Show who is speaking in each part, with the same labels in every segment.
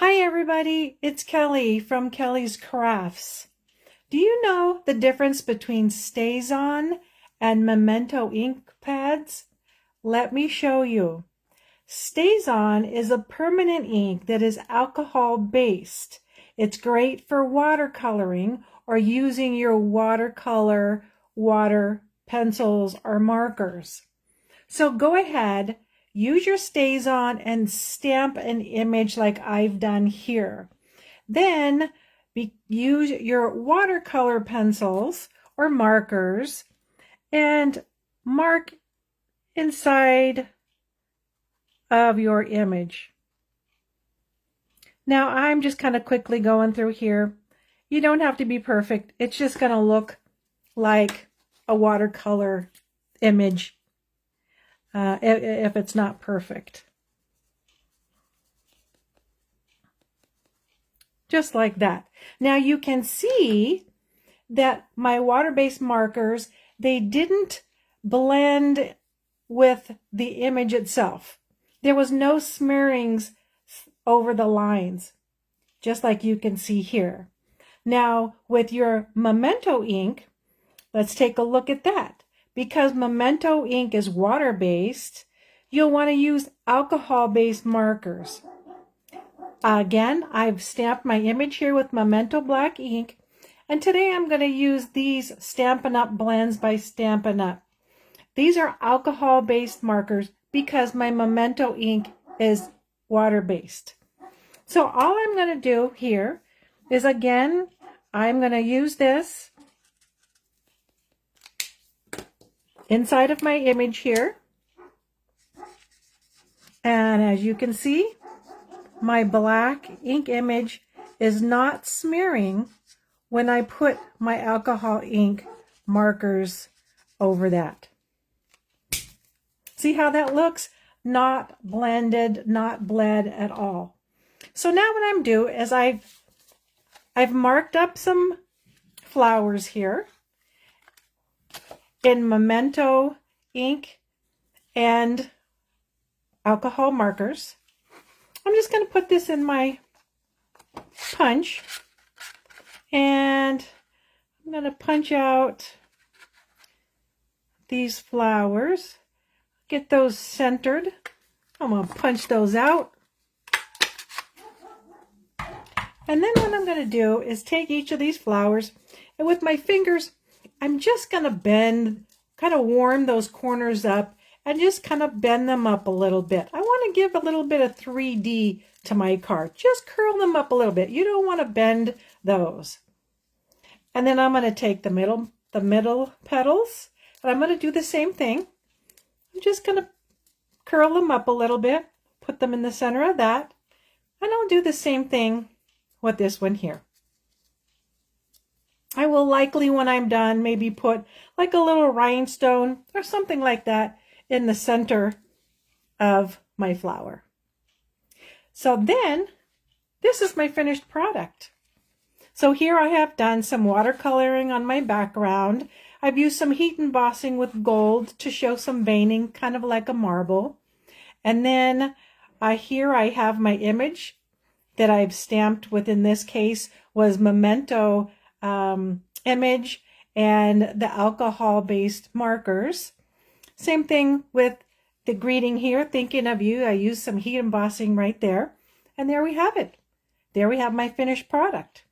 Speaker 1: Hi everybody, it's Kelly from Kelly's Crafts. Do you know the difference between Stazon and Memento ink pads? Let me show you. Stazon is a permanent ink that is alcohol based. It's great for watercoloring or using your watercolor water pencils or markers. So go ahead, use your Stazon and stamp an image like I've done here. Then use your watercolor pencils or markers and mark inside of your image. Now I'm just kind of quickly going through here. You don't have to be perfect. It's just going to look like a watercolor image. If it's not perfect. Just like that. Now you can see that my water-based markers, they didn't blend with the image itself. There was no smearings over the lines, just like you can see here. Now with your Memento ink, let's take a look at that. Because Memento ink is water-based, you'll want to use alcohol-based markers. Again, I've stamped my image here with Memento black ink, and today I'm going to use these Stampin' Up! Blends by Stampin' Up! These are alcohol-based markers because my Memento ink is water-based. So all I'm going to do here is, again, I'm going to use this inside of my image here, and as you can see, my black ink image is not smearing when I put my alcohol ink markers over that. See how that looks? Not blended, not bled at all. So now what I'm doing is I've marked up some flowers here in Memento ink and alcohol markers. I'm just going to put this in my punch, and I'm going to punch out these flowers, get those centered. I'm going to punch those out. And then what I'm going to do is take each of these flowers, and with my fingers, I'm just going to bend, kind of warm those corners up and just kind of bend them up a little bit. I want to give a little bit of 3D to my card. Just curl them up a little bit. You don't want to bend those. And then I'm going to take the middle petals, and I'm going to do the same thing. I'm just going to curl them up a little bit, put them in the center of that, and I'll do the same thing with this one here. I will likely, when I'm done, maybe put like a little rhinestone or something like that in the center of my flower. So then, this is my finished product. So here I have done some watercoloring on my background. I've used some heat embossing with gold to show some veining, kind of like a marble. And then here I have my image that I've stamped with, in this case, was Memento image and the alcohol-based markers. Same thing with the greeting here, thinking of you. I used some heat embossing right there. And there we have it. There we have my finished product.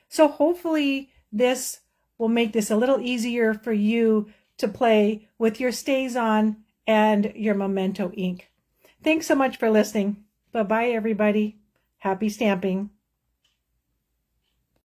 Speaker 1: So hopefully this will make this a little easier for you to play with your Stazon and your Memento ink. Thanks so much for listening. Bye-bye, everybody. Happy stamping.